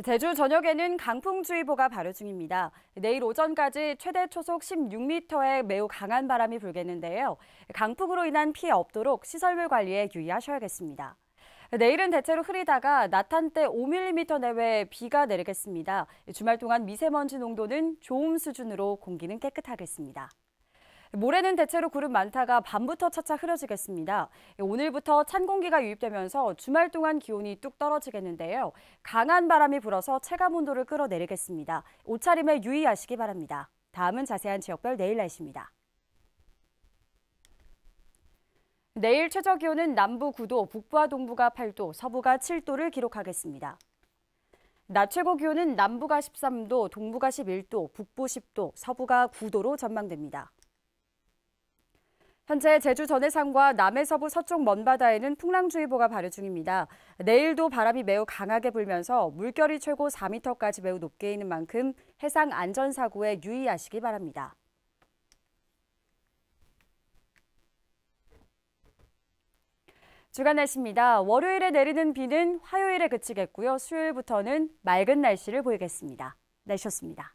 제주 전역에는 강풍주의보가 발효 중입니다. 내일 오전까지 최대 초속 16m의 매우 강한 바람이 불겠는데요. 강풍으로 인한 피해 없도록 시설물 관리에 유의하셔야겠습니다. 내일은 대체로 흐리다가 낮 한때 5mm 내외 비가 내리겠습니다. 주말 동안 미세먼지 농도는 좋음 수준으로 공기는 깨끗하겠습니다. 모레는 대체로 구름 많다가 밤부터 차차 흐려지겠습니다. 오늘부터 찬 공기가 유입되면서 주말 동안 기온이 뚝 떨어지겠는데요. 강한 바람이 불어서 체감 온도를 끌어내리겠습니다. 옷차림에 유의하시기 바랍니다. 다음은 자세한 지역별 내일 날씨입니다. 내일 최저 기온은 남부 9도, 북부와 동부가 8도, 서부가 7도를 기록하겠습니다. 낮 최고 기온은 남부가 13도, 동부가 11도, 북부 10도, 서부가 9도로 전망됩니다. 현재 제주 전해상과 남해 서부 서쪽 먼바다에는 풍랑주의보가 발효 중입니다. 내일도 바람이 매우 강하게 불면서 물결이 최고 4m까지 매우 높게 있는 만큼 해상 안전사고에 유의하시기 바랍니다. 주간 날씨입니다. 월요일에 내리는 비는 화요일에 그치겠고요. 수요일부터는 맑은 날씨를 보이겠습니다. 날씨였습니다.